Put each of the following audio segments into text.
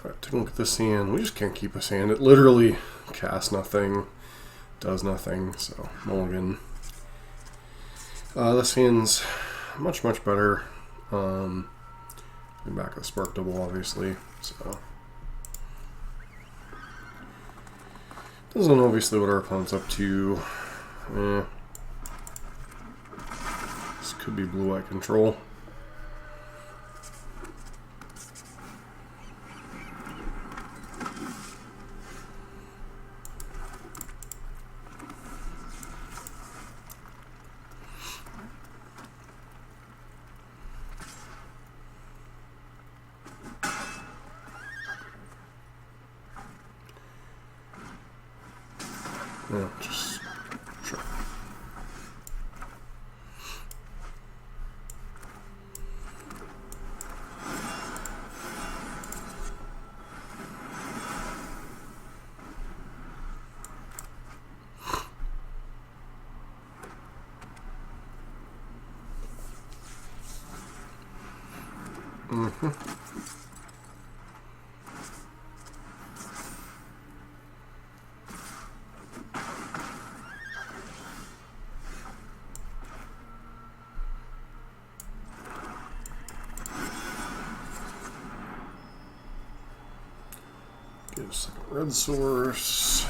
Alright, take a look at this hand. We just can't keep this hand. It literally casts nothing, does nothing, so mulligan. This hand's much better. Back of the Spark Double, obviously, so. Doesn't know obviously what our opponent's up to. This could be blue-white control. Yeah, just sure. Get a second red source.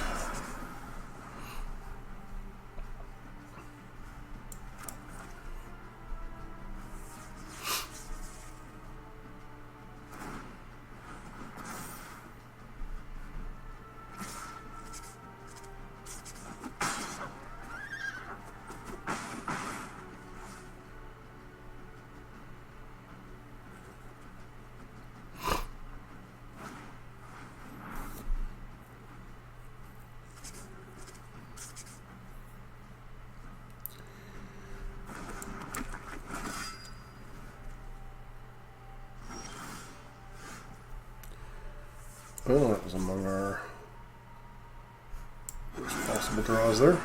Well, that was among our worst possible draws there.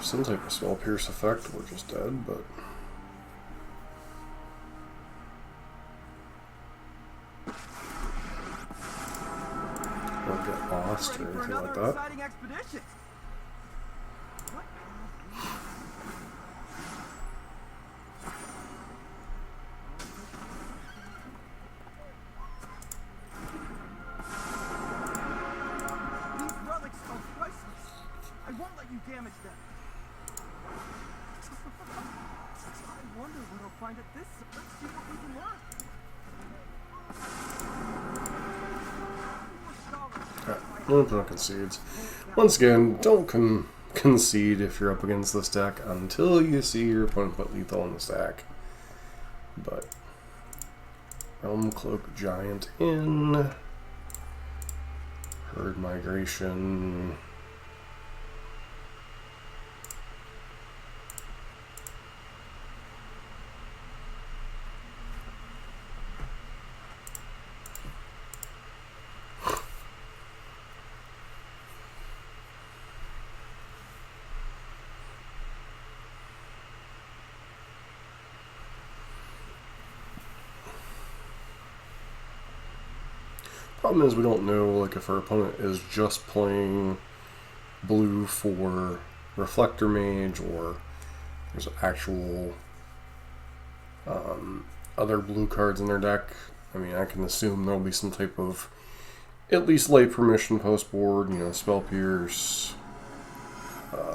Some type of spell pierce effect, we're just dead, but or get lost or anything like that. These relics are priceless. I won't let you damage them. I wonder what I'll find at this. Let's see what we can learn. Alright, no opponent concedes. Once again, don't concede if you're up against this deck until you see your opponent put lethal in the stack. But Realm Cloak Giant in. Herd Migration. Problem is we don't know like if our opponent is just playing blue for Reflector Mage or there's actual other blue cards in their deck. I mean, I can assume there'll be some type of at least late permission post board, you know, Spell Pierce,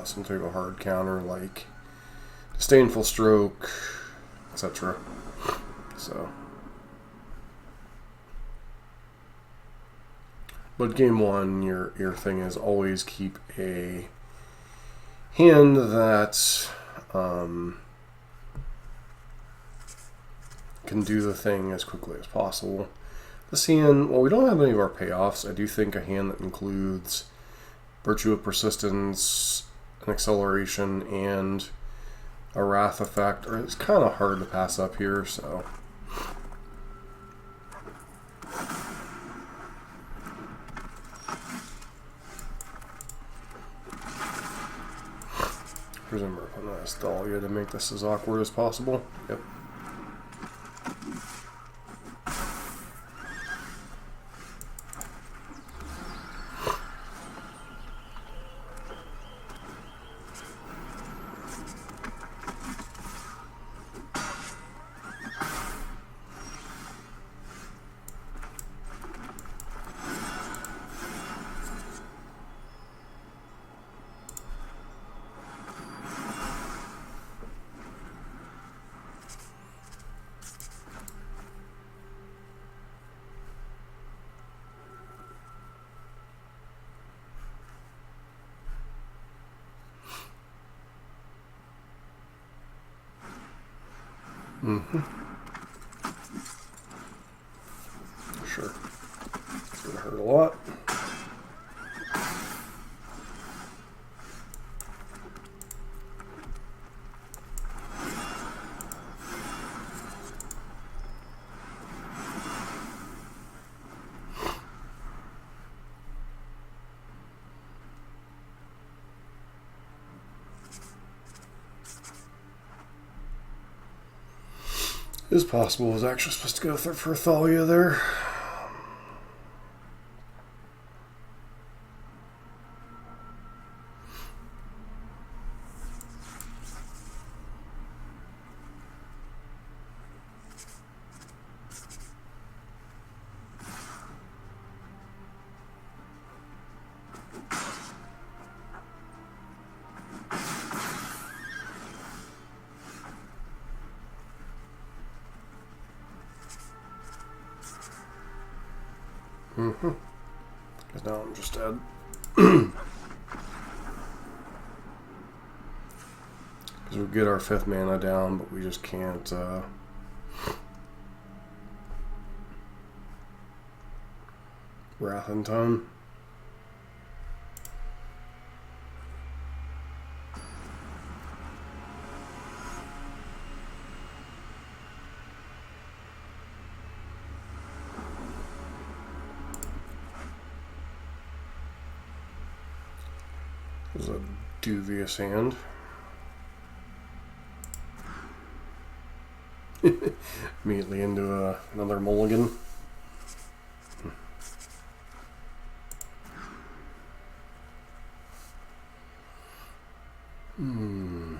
some type of hard counter like Disdainful Stroke, etc. So. But game one, your thing is always keep a hand that can do the thing as quickly as possible. This hand, well, we don't have any of our payoffs. I do think a hand that includes Virtue of Persistence, an Acceleration, and a Wrath effect, or it's kind of hard to pass up here, so. Presume we're putting a Thalia to make this as awkward as possible. Yep. Sure. It's gonna hurt a lot. It is possible I was actually supposed to go for Thalia there. Because now I'm just dead. Because we get our 5th mana down, but we just can't. Wrath in time. This is a dubious hand. Immediately into another mulligan. And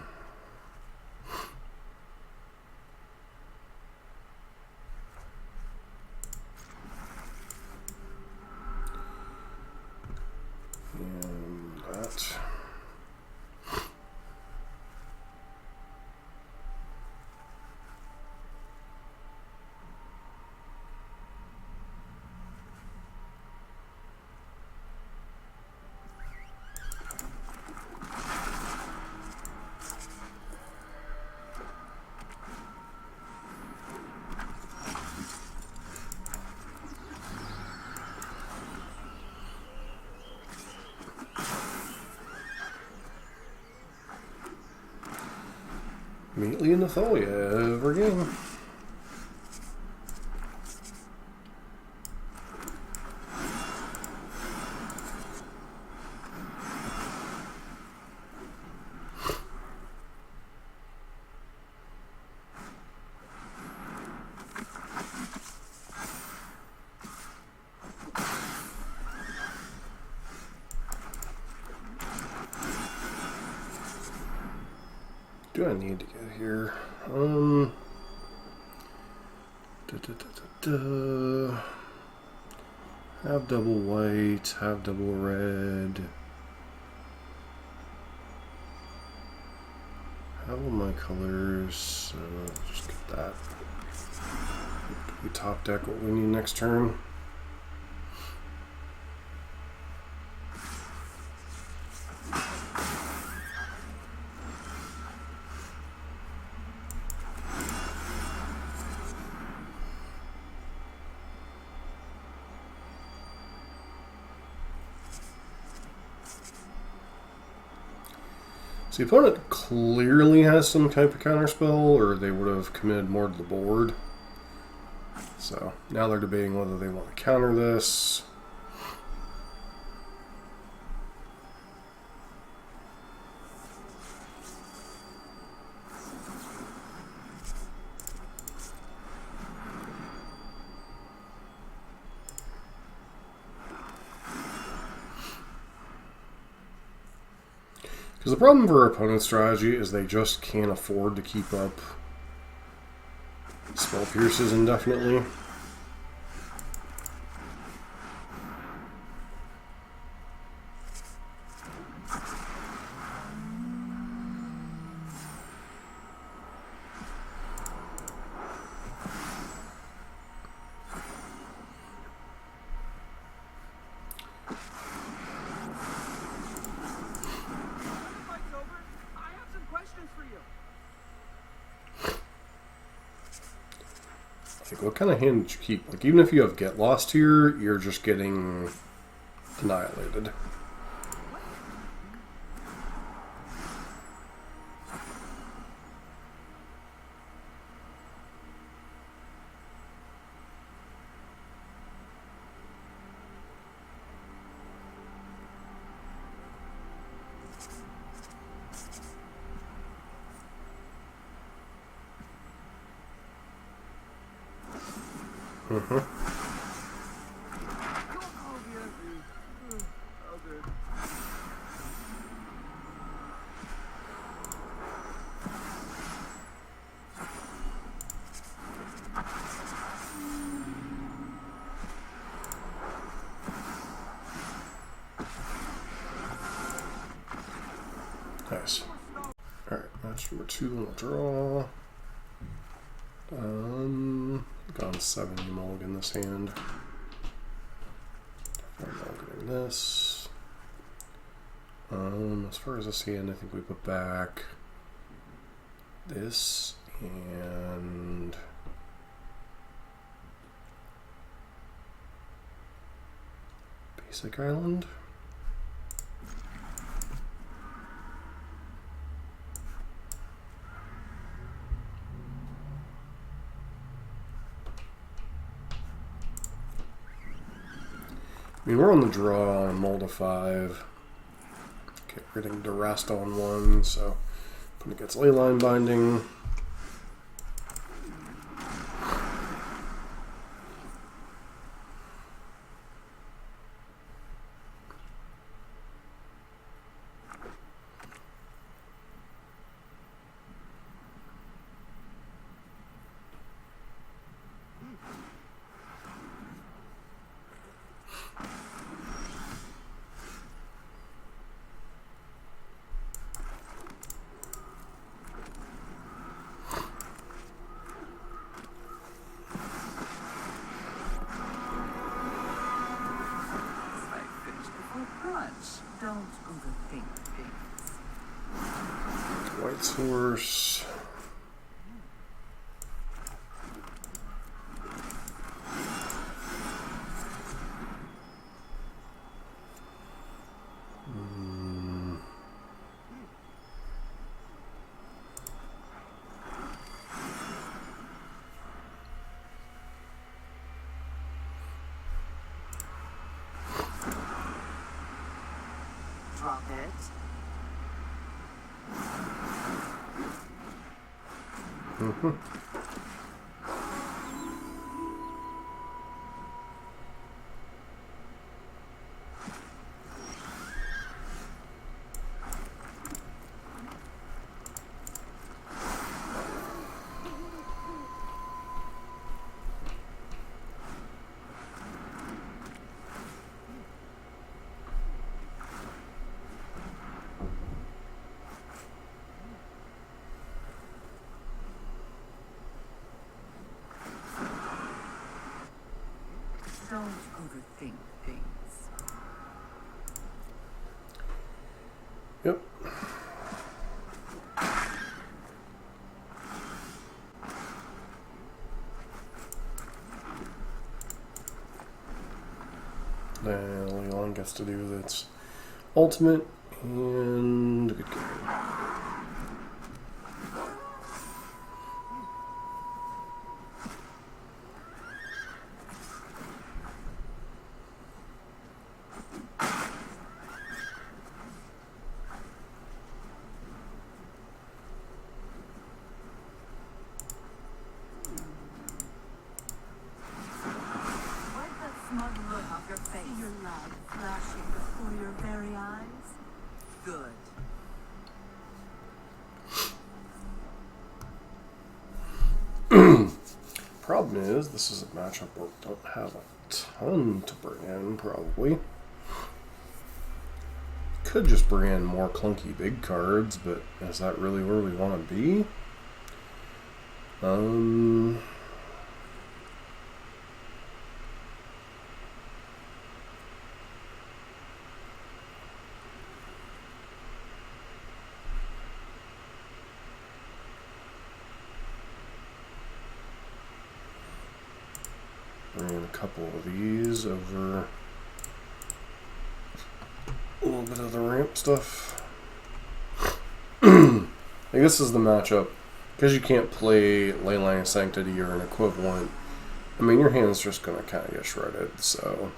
that. Immediately into Thalia every game. Do I need to get here? Have double white, have double red. Have all my colors, just get that. We top deck what we need next turn. So the opponent clearly has some type of counterspell, or they would have committed more to the board. So now they're debating whether they want to counter this. Because the problem for our opponent's strategy is they just can't afford to keep up spell pierces indefinitely. What kind of hand did you keep? Like, even if you have Get Lost here, you're just getting annihilated. Nice. Alright, match number 2 we'll draw. Gone 7, you mulligan this hand. I'm mulliganing this. As far as this hand, I think we put back this and Basic Island. I mean, we're on the draw on Mold of 5. Getting Durast on 1, so opponent gets Leyline Binding. White Source. Drop it. Don't overthink things. Yep. Leyline gets to do its ultimate and good game. very eyes? Good. Problem is, this is a matchup where we don't have a ton to bring in, probably. Could just bring in more clunky big cards, but is that really where we want to be? Bring in a couple of these over a little bit of the ramp stuff. I guess this is the matchup. Because you can't play Leyline Sanctity or an equivalent, I mean, your hand's just going to kind of get shredded, so...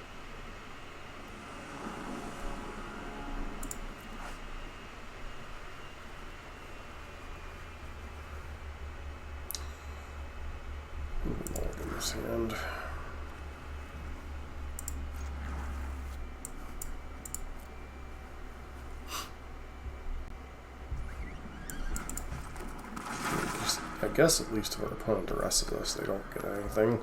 Lord in this hand. I guess at least if our opponent arrested us, they don't get anything.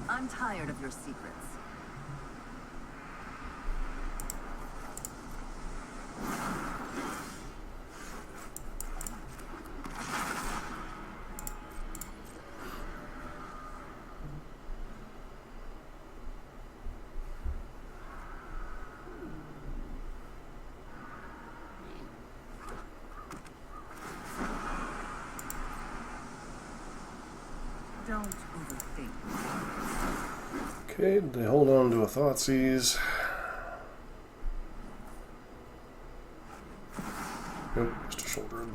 I'm tired of your secrets. Don't overthink. Okay, they hold on to a Thoughtseize. Nope, just a shoulder.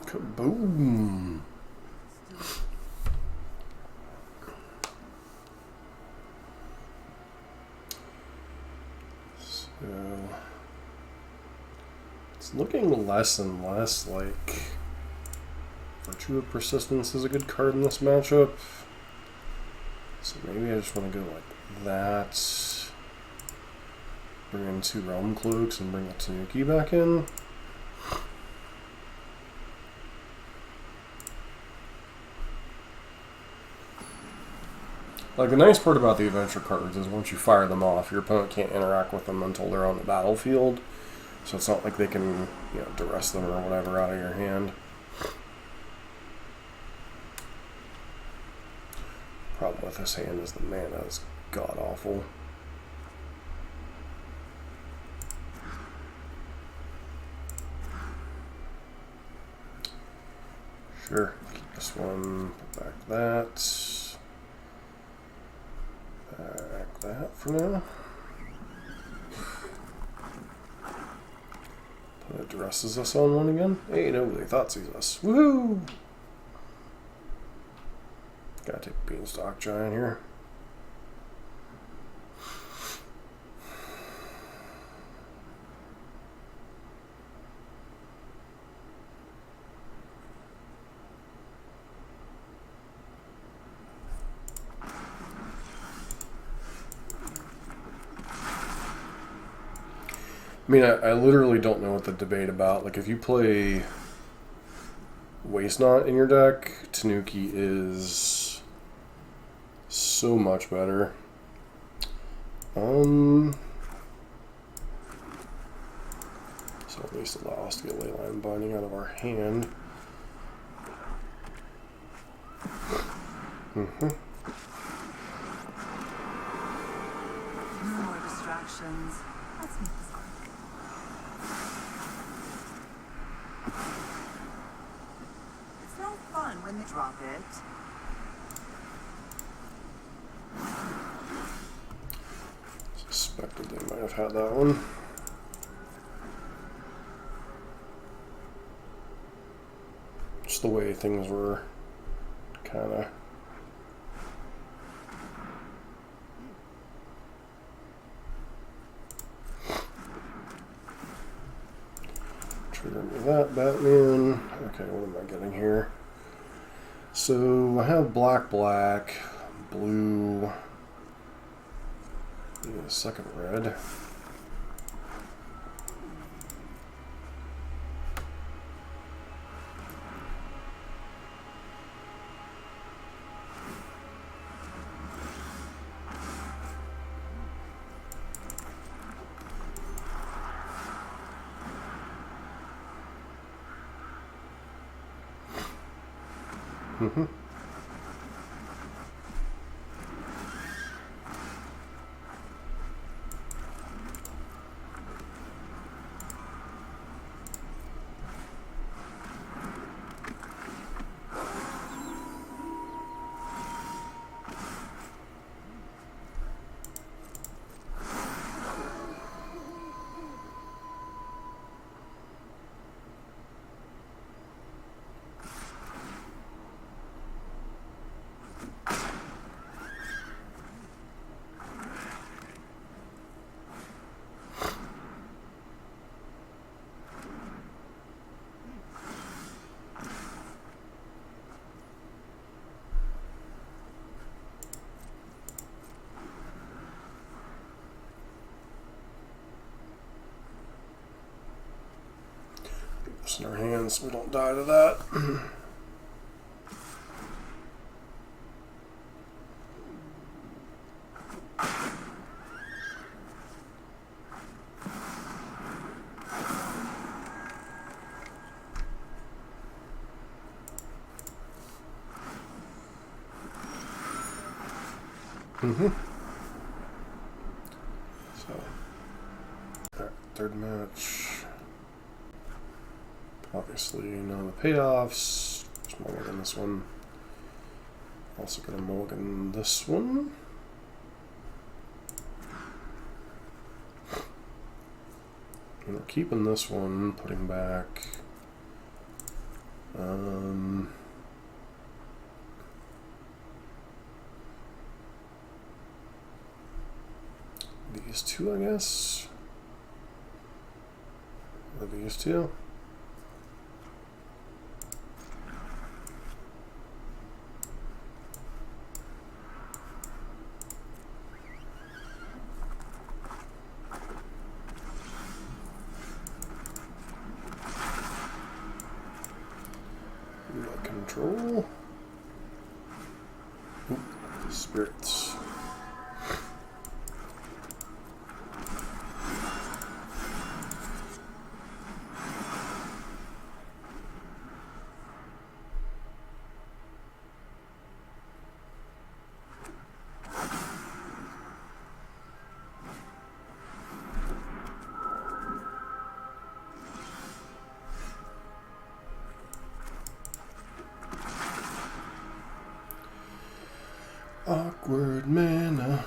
Kaboom! So it's looking less and less like Virtue of Persistence is a good card in this matchup. So maybe I just want to go like that. Bring in 2 Realm Cloaks and bring the Tanuki back in. Like, the nice part about the adventure cards is once you fire them off, your opponent can't interact with them until they're on the battlefield. So it's not like they can, you know, duress them or whatever out of your hand. Problem with this hand is the mana is god-awful. Sure, keep this one, put back that. Back that for now. It dresses us on one again. Hey, no, they Thoughtseize us. Woohoo! Gotta take Beanstalk Giant here. I mean, I literally don't know what the debate about. Like, if you play Waste Not in your deck, Tanuki is so much better. So at least allow us to get Leyline Binding out of our hand. No more distractions. Let's make this quick. It's no fun when they drop it. Suspected they might have had that one. Just the way things were kind of trigger me that Batman. Okay, what am I getting here? So I have black, blue, yeah, second red. Mm-hmm. In our hands, so we don't die to that. So, third match. Obviously, none of the payoffs. Just mulligan this one. Also gonna mulligan this one. And we're keeping this one, putting back. These two, I guess. Or these two. Control. Oop, spirits. Awkward mana.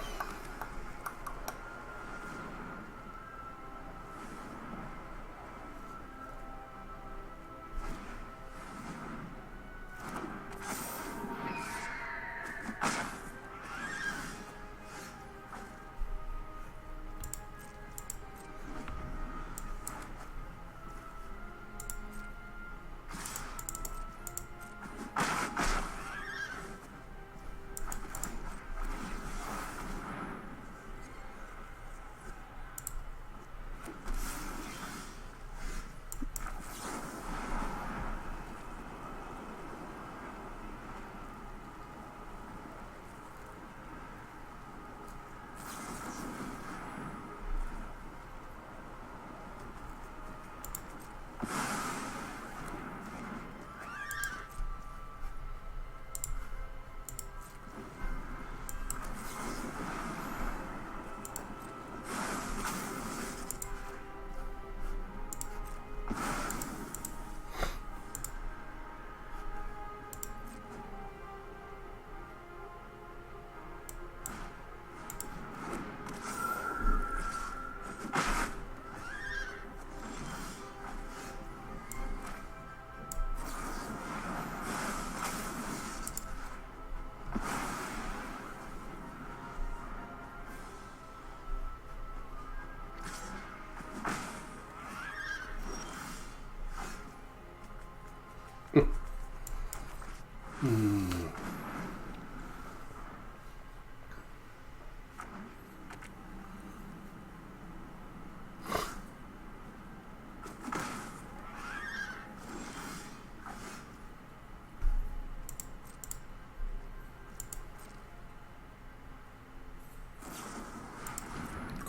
Of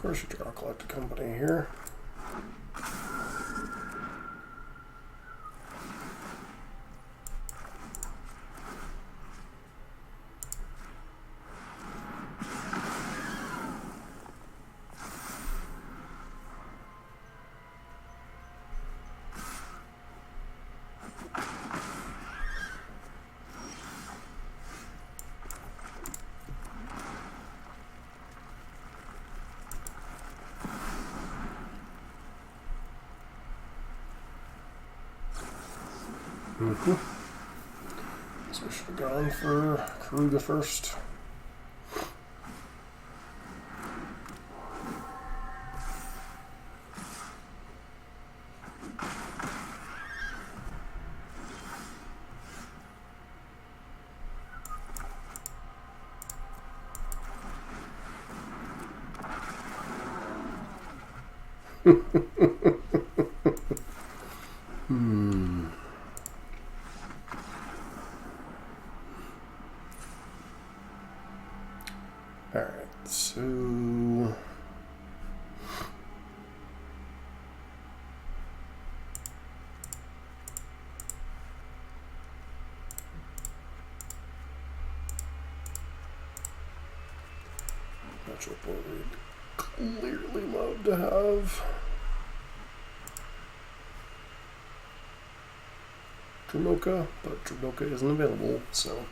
course, you draw a collected company here. So we should have gone for Keruga first. Alright, so matchup what we'd clearly love to have. Dromoka, but Dromoka isn't available, so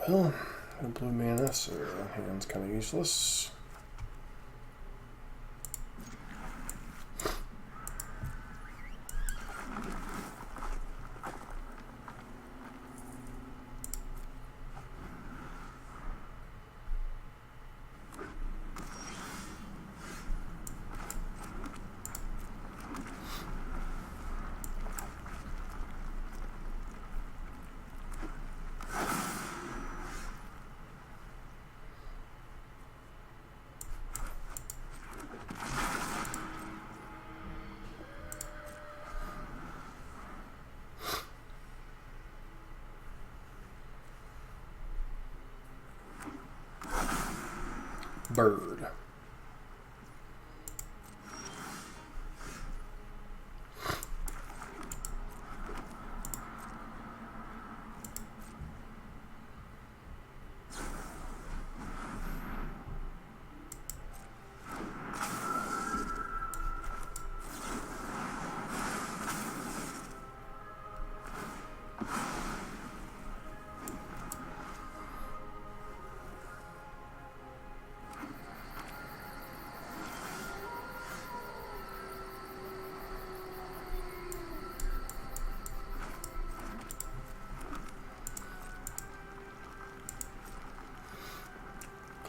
well, no blue mana, so hand's kind of useless. Bird.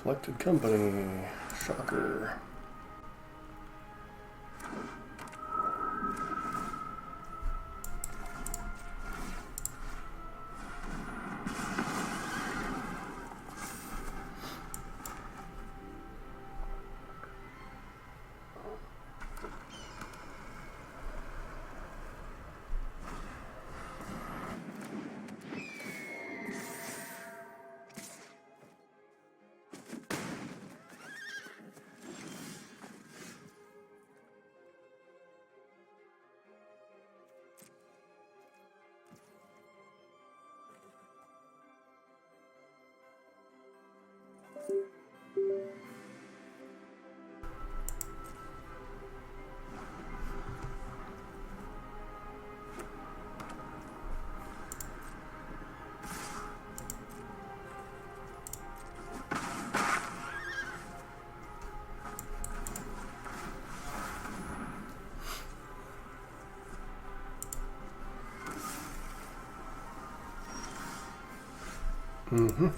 Collected company. Shocker. Mm-hmm.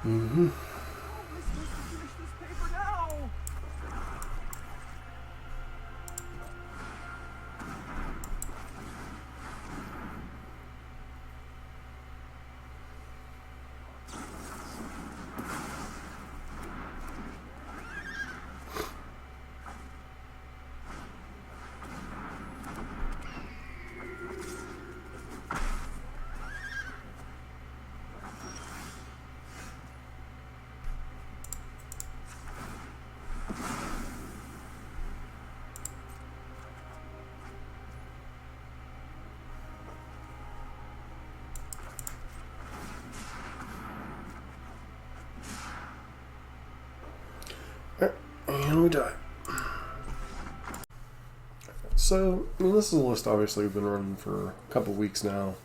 Mm-hmm. How am I supposed to finish this paper now? And we die. So, I mean, this is a list obviously we've been running for a couple weeks now.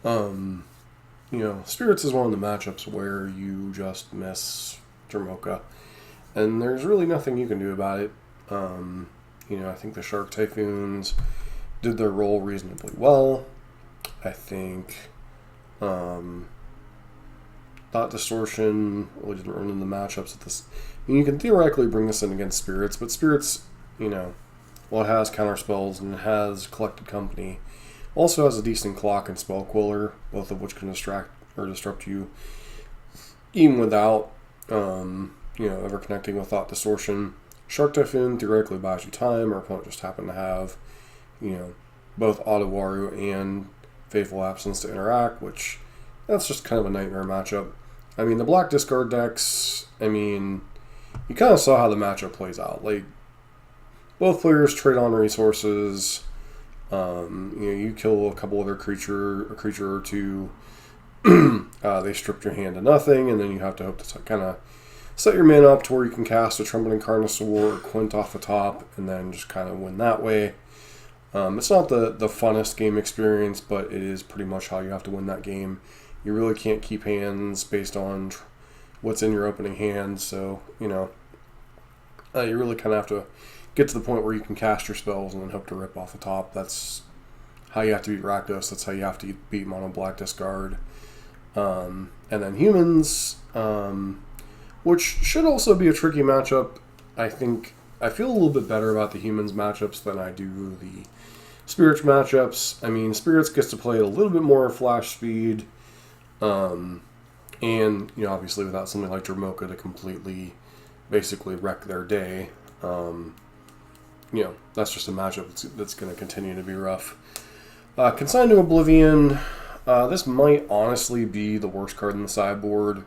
You know, Spirits is one of the matchups where you just miss Dromoka. And there's really nothing you can do about it. You know, I think the Shark Typhoons did their role reasonably well. I think Thought Distortion really didn't run in the matchups at this. I mean, you can theoretically bring this in against Spirits, but Spirits, you know, well, it has counter spells and it has Collected Company. Also has a decent clock and Spell Quiller, both of which can distract or disrupt you, even without, you know, ever connecting with Thought Distortion. Shark Typhoon theoretically buys you time, or opponent just happen to have both Otawaru and Faithful Absence to interact, which that's just kind of a nightmare matchup. I mean, the black discard decks, you kind of saw how the matchup plays out. Like, both players trade on resources. You kill a couple other creature or two. They strip your hand to nothing, and then you have to hope to kind of set your mana up to where you can cast a Trumpeting Carnosaur or Quint off the top, and then just kind of win that way. It's not the funnest game experience, but it is pretty much how you have to win that game. You really can't keep hands based on what's in your opening hand, so, you really kind of have to get to the point where you can cast your spells and then hope to rip off the top. That's how you have to beat Rakdos. That's how you have to beat Mono Black Discard. And then humans, which should also be a tricky matchup. I feel a little bit better about the humans matchups than I do the spirits matchups. I mean, spirits gets to play at a little bit more flash speed. And, obviously without something like Dramoka to completely basically wreck their day. That's just a matchup that's going to continue to be rough. Consigned to Oblivion. This might honestly be the worst card in the sideboard.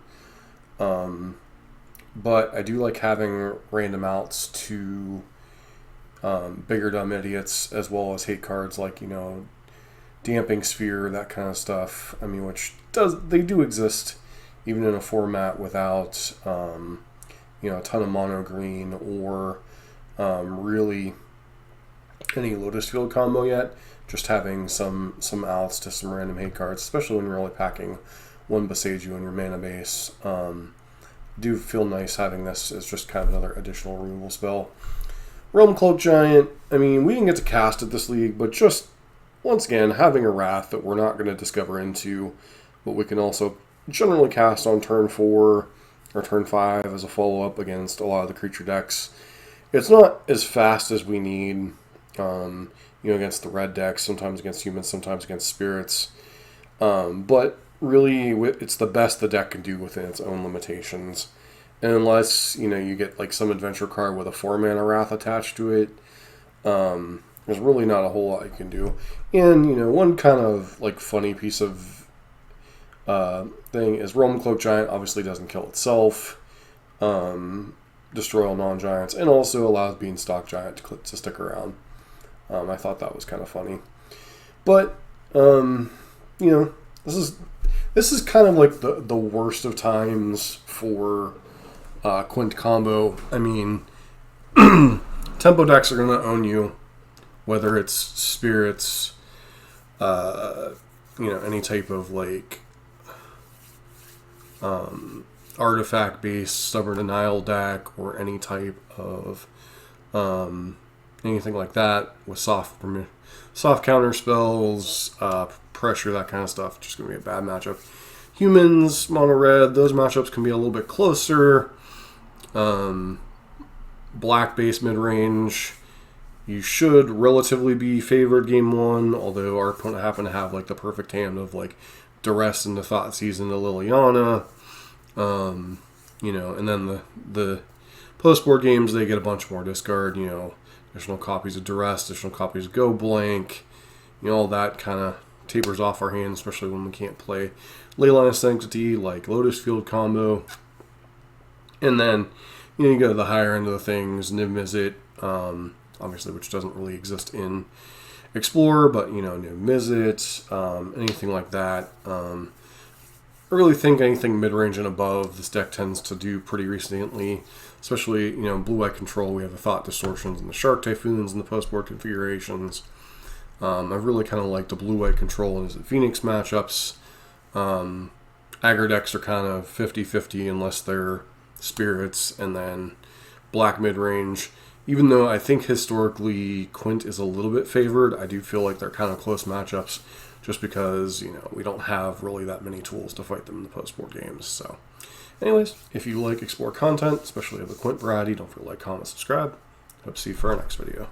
But I do like having random outs to bigger dumb idiots, as well as hate cards like, Damping Sphere, that kind of stuff. I mean, they do exist even in a format without, a ton of mono green or really any Lotus Field combo yet. Just having some outs to some random hate cards, especially when you're only packing one Boseiju in your mana base. Do feel nice having this as just kind of another additional removal spell. Realm Cloak Giant, we didn't get to cast it this league, but just, once again, having a Wrath that we're not going to discover into, but we can also generally cast on turn 4 or turn 5 as a follow-up against a lot of the creature decks. It's not as fast as we need, against the red decks, sometimes against humans, sometimes against spirits. But really, it's the best the deck can do within its own limitations. And unless, you get like some adventure card with a 4-mana Wrath attached to it, there's really not a whole lot you can do. And, one kind of like funny piece of thing is Realm Cloak Giant obviously doesn't kill itself, destroy all non-giants, and also allows Beanstalk Giant to stick around. I thought that was kind of funny. But, this is kind of like the worst of times for Quint combo. Tempo decks are going to own you, whether it's spirits, any type of like artifact-based Stubborn Denial deck, or any type of anything like that with soft counter spells, pressure, that kind of stuff. Just going to be a bad matchup. Humans, mono red, those matchups can be a little bit closer. Black base mid range, you should relatively be favored game 1, although our opponent happened to have like the perfect hand of like Duress into Thoughtseize into Liliana. And then the post-board games, they get a bunch more discard, additional copies of Duress, additional copies of Go Blank, all that kind of tapers off our hands, especially when we can't play Leyline Sanctity, like Lotus Field combo. And then, you go to the higher end of the things, Niv Mizzet, obviously, which doesn't really exist in Explorer, but, Niv Mizzet, anything like that. I really think anything mid-range and above, this deck tends to do pretty recently, especially, blue-white control. We have the Thought Distortions and the Shark Typhoons and the post-board configurations. I really kind of like the blue-white control and Phoenix matchups. Aggro decks are kind of 50-50 unless they're spirits, and then black mid-range. Even though I think historically Quint is a little bit favored, I do feel like they're kind of close matchups just because, we don't have really that many tools to fight them in the post-board games. So, anyways, if you like Explore content, especially of the Quint variety, don't forget to like, comment, subscribe. Hope to see you for our next video.